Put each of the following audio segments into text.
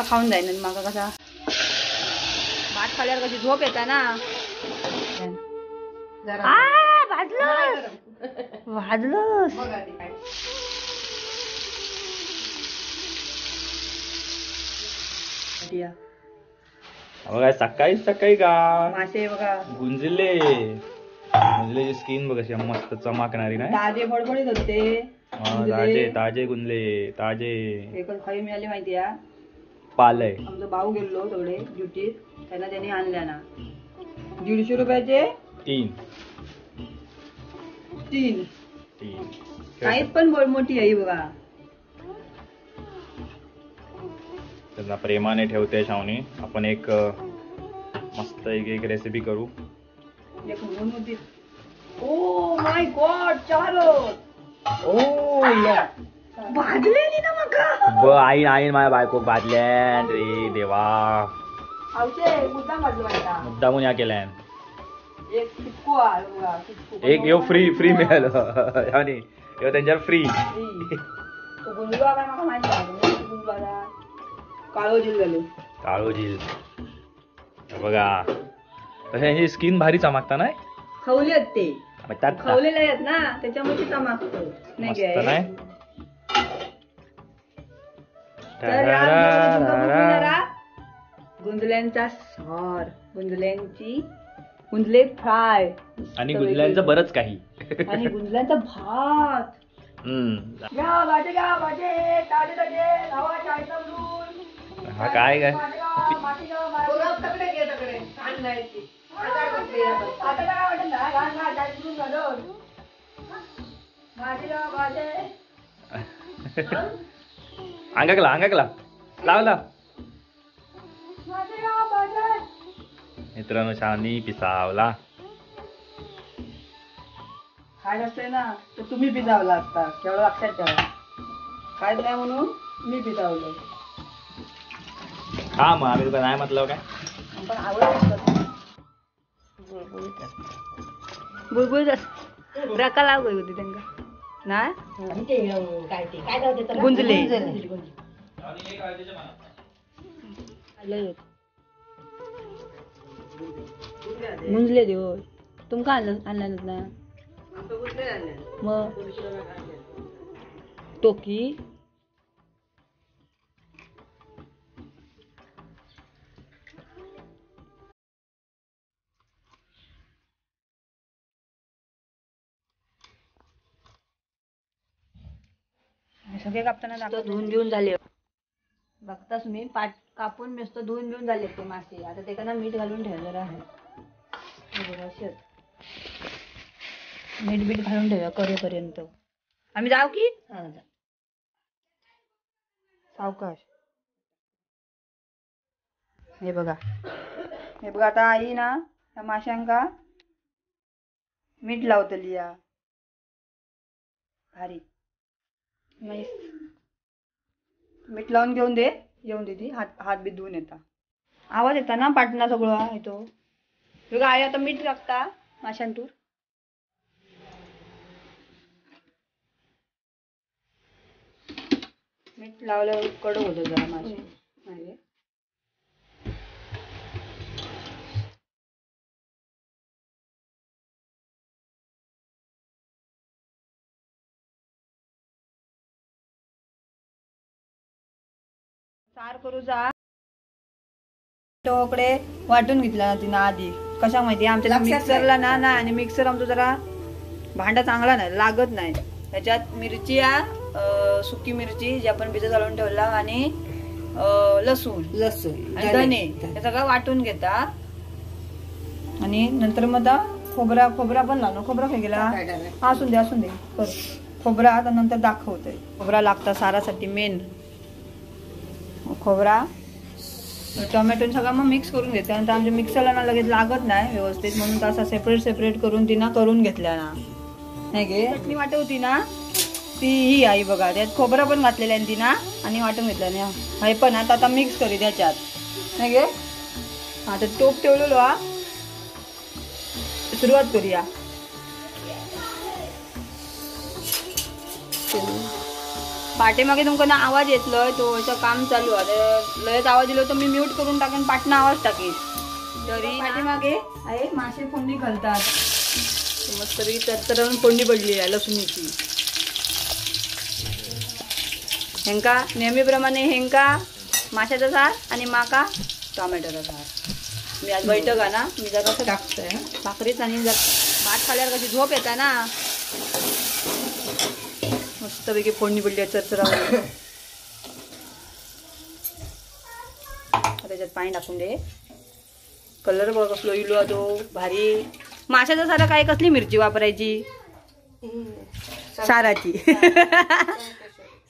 अख्खा खाऊन जाईन आणि माका कसा भात खाल्यावर कशी झोप येता ना. भाजलंस बघा सकाळी सकाळी का मासे बघा गुंजले गुंजलेची स्किन बघ अशी मस्त चमकणारी नाही. ताजे फडफडीत होते. ताजे ताजे गुंजले ताजे. एकच खाई मिळाली माहिती आहे. पालय आमचा भाऊ गेलो सगळे ड्युटीत त्यांना त्यांनी आणल्या ना 150 रुपयाचे 3 साईज पण मोठी आहे बघा. त्यांना प्रेमाने ठेवते शावनी. आपण एक मस्त एक रेसिपी करू. ओ माय गॉड चारो ओ या भाजलेली ना मग आई माझ्या बायको भाजल्या रे देवा. मुद्दामून या केल्यान. एक यो फ्री मिळालं आणि त्यांच्यावर फ्री. काळो झील बघा तशी स्किन भारी चमकता नाही. खवले आहेत ते खवलेले आहेत ना त्याच्यामुळे चमकतो नाही. गुंजल्यांचा सार गुंजले फ्राय आणि गुंजल्यांचं बरंच काही आणि गुंजल्यांचा भात. हा काय काय अंगाकला लावला मित्रांनो. शावनी पिसावला खायला असतंय ना तर तुम्ही पिसावला असता केवढं लक्षात ठेवा. खायच नाही म्हणून मी पिसावलं. हा मग आम्ही नाही म्हटलं काय पण आवडत बुळबुळीत रका लागू होती त्यांना ना गुंजले गुंजले देव तुमका आणलं ना मग टोकी सगळे कापताना धुवून घेऊन झाले बघताच मी पाट कापून मस्त धुवून घेऊन झाले ते मासे. आता ते का मीठ घालून ठेव जरा मीठ घालून ठेवा करेपर्यंत. आम्ही जाऊ की सावकाश. हे बघा आता आई ना त्या माशांका मीठ लावतली या भारी मीठ लावून येऊन दे हात बी धुवून येता. आवाज येता ना पाटणा सगळं येतो बघा. आई आता मीठ टाकता माशांतूर. मीठ लावल्यावर कडक होतं जरा मासे. सार करू जा टोकडे वाटून घेतला ना तिनं आधी. कशा माहिती आमच्या मिक्सरला ना आणि मिक्सर आमचं जरा भांडा चांगला नाही लागत नाही. त्याच्यात मिरची सुकी मिरची जी आपण भिजत घालून ठेवला आणि लसूण आणि धने हे सगळं वाटून घेता आणि नंतर मग खोबरा पण लावणं. खोबरा काय गेला असून दे कर खोबरा. आता नंतर दाखवतोय खोबरा लागता सारासाठी मेन. खोबरा टोमॅटो सगळं मग मिक्स करून घेते. नंतर आमच्या मिक्सरला ना लगेच लागत नाही व्यवस्थित म्हणून तसा सेपरेट करून तिनं करून घेतल्या ना. नाही गे चटणी वाटवती ना ती ही आई बघा त्यात खोबरा पण घातलेला आहे तिनं आणि वाटून घेतलं ना. हे पण आता मिक्स करू त्याच्यात नाही गे. आता टोप ठेवलेलो सुरुवात करूया. पाठीमागे तुमका ना आवाज येतलोय तो याचं काम चालू आहे लयच आवाज दिलो तर मी म्यूट करून टाकेन पाटणा आवाज टाकेन तरी पाठीमागे आहे मासे फोडणी घालतात मस्त तरी तरतरून फोडणी पडली आहे लसूणीची हेंका नेहमीप्रमाणे हेंका माशाचा सार आणि माका टोमॅटोचा सार मी आज बैठक आहे ना मी जर कसं टाकतोय भाकरीच आणि जर भात खाल्यावर कशी झोप येता ना मस्तपैकी फोडणी पडली आहे चरचरावर त्याच्यात पाणी टाकून दे कलर बघ कसलो इलो तो भारी माशाचा सारा काय कसली मिरची वापरायची साराची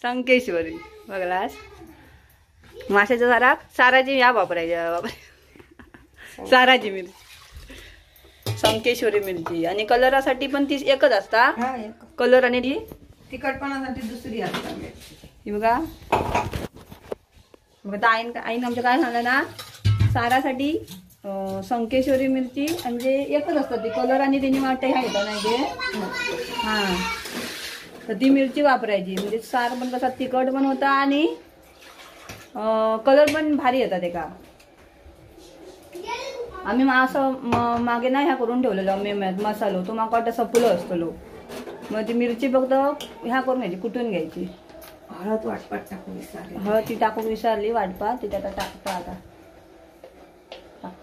संकेश्वरी बघलास माशाच्या साराची या वापरायची साराची मिरची संकेश्वरी मिरची आणि कलरासाठी पण ती एकच असता कलर आणि ती तिखटपणासाठी दुसरी असतात ही बघा मग आईन आमच्या काय सांगलं ना सारासाठी संकेश्वरी मिरची म्हणजे एकच असतात ती कलर आणि तिने वाटते ह्या येतात नाही ते हां तर ती मिरची वापरायची म्हणजे सार पण कसा तिखट पण होता आणि कलर पण भारी येतात एका आम्ही असं मागे ना ह्या करून ठेवलेलो मेम्यात मसालो तो माका वाटतं सपुलो असतलो मग ती मिरची फक्त ह्या करून घ्यायची कुटून घ्यायची हळद वाटपात टाकून विसरली हळद ती टाकून विसरली वाटपा ती आता टाकता आता टाक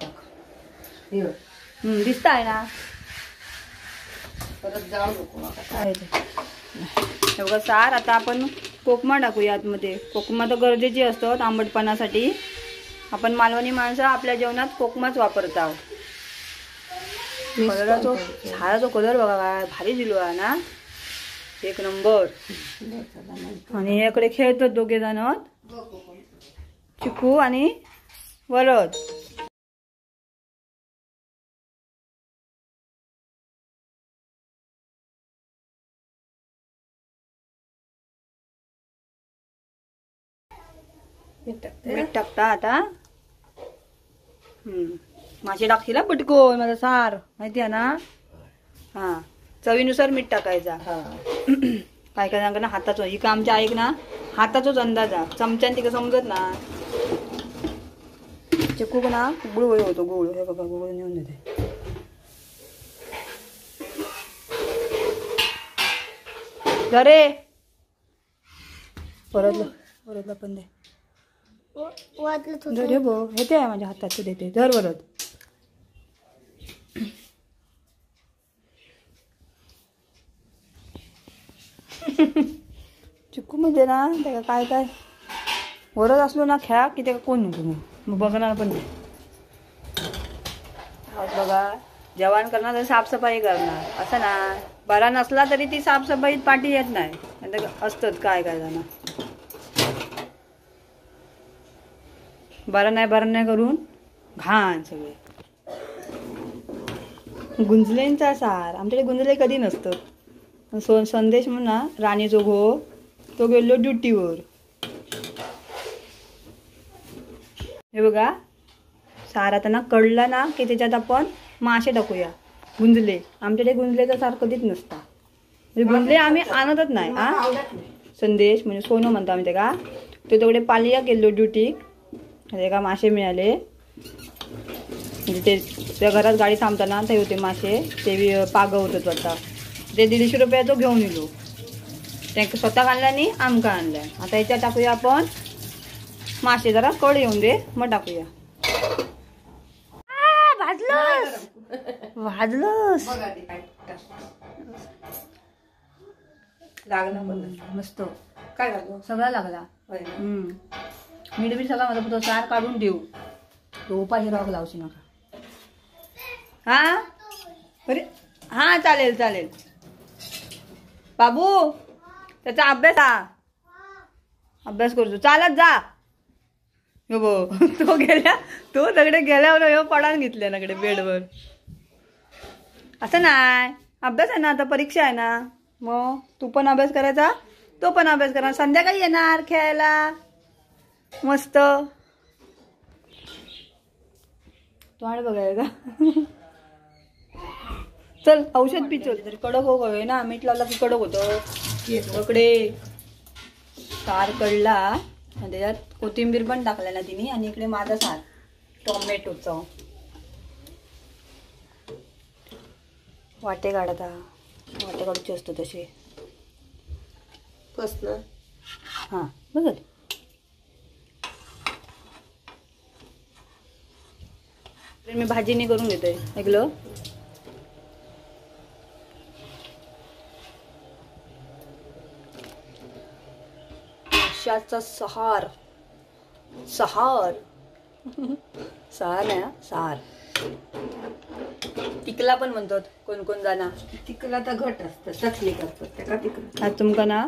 दिसत आहे ना परत जाऊ नको काय एवढं सार आता आपण कोकमा टाकूया आतमध्ये कोकमा तर गरजेची असतात आंबटपणासाठी आपण मालवणी माणसं आपल्या जेवणात कोकमाच वापरतो कलराचा झाडाचा कलर बघा काय भारी दिलो आहे ना एक नंबर आणि याकडे खेळतात दोघे जण चिकू आणि वरद मीठ टाकता आता मासे टाकशील पटको माझा सार माहिती आहे ना हा चवीनुसार मीठ टाकायचा काय काय सांगा ना हाताचं ही का आमच्या ऐक ना हाताचाच अंदाज आहे चमच्यान तिकडे समजत ना चिकू ना गुळ होतो गुळ हे बघा गुळ नेऊन देते धरे परतला पण दे धर हे बघ हे ते आहे माझ्या हातात तू देते धर परत चिकू म्हणजे ना त्याला काय काय वरच असलो ना खेळा की ते कोण नको मग बघणार पण नाही बघा जेवण करणार तर साफसफाई करणार असं ना बरा नसला तरी ती साफसफाईत पाठी येत नाही असतात काय काय जण बरं नाही करून घाण सगळे गुंजलेंचा सार आमच्याकडे गुंजले कधी नसतं संदेश म्हणा राणीचो घो तो गेलो ड्युटीवर हे बघा सार आता ना कळला ना की त्याच्यात आपण मासे टाकूया गुंजले आमच्याकडे गुंजलेचा सार कधीच नसता म्हणजे गुंजले आम्ही आणतच नाही हा संदेश म्हणजे सोनं म्हणतो आम्ही ते का तो तेवढे पालिया गेलो ड्युटीक का मासे मिळाले म्हणजे ते त्या घरात गाडी थांबताना ते होते मासे ते पाग होत आता ते 150 रुपयाचं घेऊन येलो ते स्वतः आणला आणि आमका आणलाय आता याच्यात टाकूया आपण मासे जरा कड येऊन दे मग टाकूया भाजलंस लागला मस्त काय लागलं सगळा लागला मीठ बी सगळा माझा पुढं सार काढून देऊ तो उपाशी राग लावशी नका हा अरे हा चालेल चालेल बाबू त्याचा अभ्यास करतो चालत जा हो बो तो दगडे गेल्यावर ह्यो पडान घेतल्या नाकडे बेडवर असं नाही अभ्यास आहे ना आता परीक्षा आहे ना मग तू पण अभ्यास करायचा तो पण अभ्यास करणार संध्याकाळी येणार खेळायला मस्त तोंड बघायला का चल औषध पिचल तरी कडक हो ना मीठ लावला की कडक होतं इकडे सार कळला आणि त्याच्यात कोथिंबीर पण टाकल्या ना तिने आणि इकडे माझा सार टोमॅटोचा वाटे काढता वाटे काढूचे असतो तसे कसं हां बघ मी भाजीने करून घेतोय ऐकलं माशाचा सहार सहार सहार नाही हा, सार टिकला पण म्हणतात कोण कोण जाणार तिकला तर घट असतं चटणी करतात त्याला तिकलं आज तुमका ना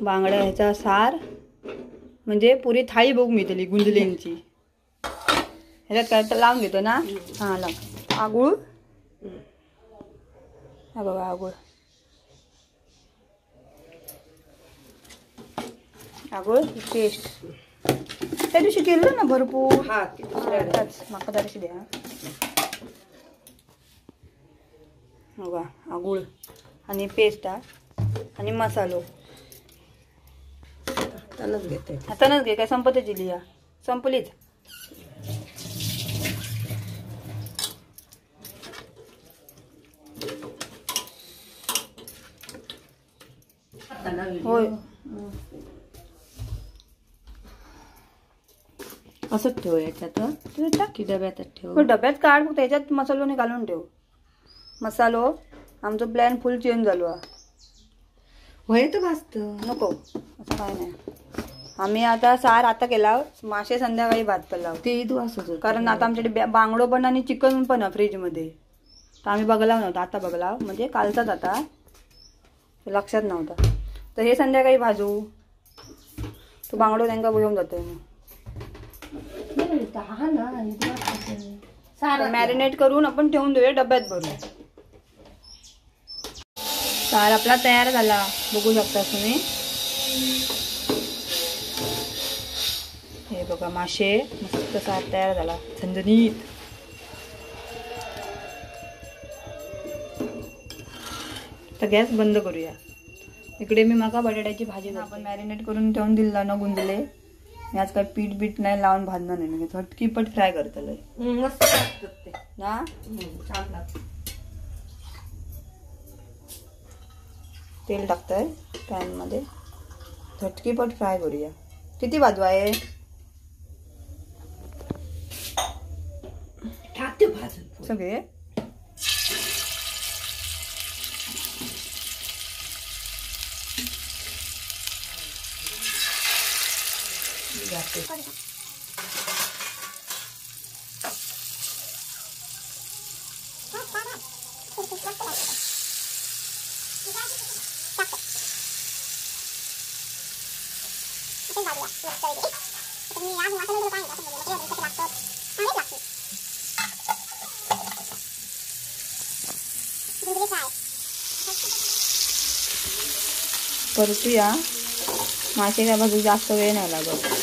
बांगड्या ह्याचा सार म्हणजे पुरी थाळी बघ मिळतली गुंजलेंची ह्याच्यात काय तर लावून घेतो ना हां लाव आगुळ हा बघा आगुळ आगुळ पेस्ट त्या दिवशी केलं ना भरपूर हा ते दुसऱ्या माका जराशी द्या बघा आगुळ आणि पेस्ट आणि मसालो हातानंच घेते हातानच घे काय संपत दिली या संपलीच होय असंच ठेव याच्यात तुझं टाक की डब्यातच ठेव मग डब्यात काढ फक्त त्याच्यात मसालोने घालून ठेव मसालो आमचं प्लॅन फुल चेंज झालो होय तर भाजत नको असं काय नाही आम्ही आता सार आता केला मासे संध्याकाळी भात केला ते तू असंच कारण आता आमच्याकडे बांगडो पण आणि चिकन पण आहे फ्रीजमध्ये तर आम्ही बघला नव्हता आता बघला म्हणजे कालचाच आता लक्षात नव्हता तर हे संध्याकाळी भाजू तो बांगडो त्यांना घेऊन जातोय मग मॅरिनेट करून आपण ठेवून देऊया डब्यात भरून सार आपला तयार झाला बघू शकता तुम्ही हे बघा मासे मस्त सार तयार झाला झणझणीत तर गॅस बंद करूया इकडे मी माका बटाट्याची भाजी आपण मॅरिनेट करून ठेवून दिला न गुंजले मी आज काय पीठ बीठ नाही लावून भाजणार नाही मी झटकीपट फ्राय करतलंय मस्त लागतात ते ना छान लागतं तेल टाकतंय पॅन मध्ये झटकीपट फ्राय करूया किती बाजू आहे टाकते भाजून सगळे परतूया मासे काय भाजू जास्त वेळ नाही लागत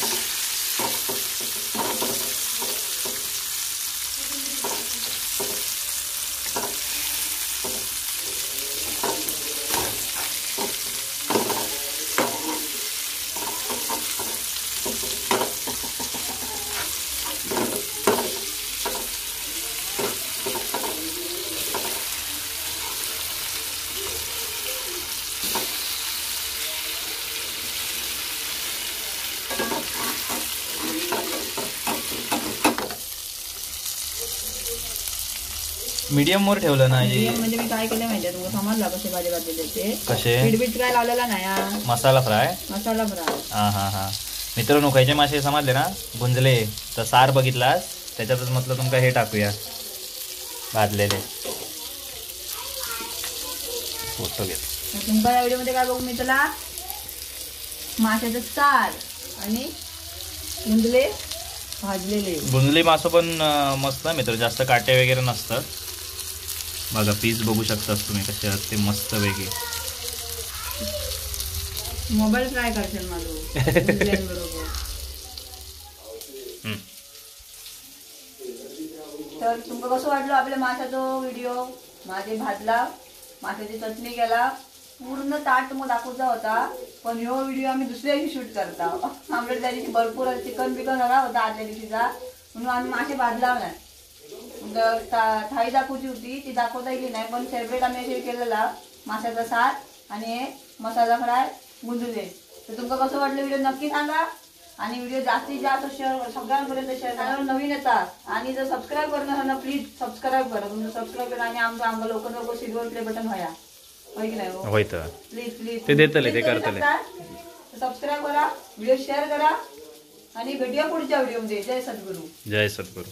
मीडियम वर ठेवलं ना जी म्हणजे मी काय केलं माहितीये तुम्हाला समजला कसे भाजी भाजले ते कसे बीट काय लावलेला नाही हा. मसाला फ्राय मसाला फ्राय हा हा हा मित्रांनो खायचे मासे समजले ना गुंजले तर सार बघितलास त्याच्यातच म्हटलं तुमका हे टाकूया भाजलेले फोटो घेत तुमका या व्हिडिओ मध्ये काय बघू मी त्याला माशाचं सार आणि गुंजले भाजलेले गुंजली मासं पण मस्त ना मित्र जास्त काटे वगैरे नसतात बघा पीस बघू शकतास तुम्ही कसे आहेत ते मस्त वेगळे मोबाईल फ्राय करशील माझं बरोबर तर तुमका कसं वाटलं आपल्या माशाचा व्हिडिओ माझे भाजला माशाची चटणी केला पूर्ण ताट मग दाखवचा होता, पण ह्यो व्हिडिओ आम्ही दुसऱ्या दिवशी शूट करता. आमच्या त्या दिवशी भरपूर चिकन बिकन झाला होता आदल्या दिवशीचा, म्हणून आम्ही मासे भाजला नाही. थाळी दाखवची होती ती दाखवता येईल नाही, पण सेपरेट आम्ही असे केलेला माशाचा सार आणि मसाला फ्राय गुंजुले. तर तुमका कसं वाटलं व्हिडिओ नक्की सांगा, आणि व्हिडिओ जास्तीत जास्त शेअर सगळ्यांपर्यंत शेअर करा. नवीन येतात आणि जर सबस्क्राईब करणार ना प्लीज सबस्क्राईब करा. तुमचं सबस्क्राईब करा आणि आमचं लवकर सिल्वर प्ले बटन व्हाया, होय की नाही? होय तर प्लीज प्लीज ते देतले ते करतले. सबस्क्राईब करा, व्हिडिओ शेअर करा आणि भेटूया पुढच्या व्हिडिओमध्ये. जय सद्गुरू. जय सद्गुरू.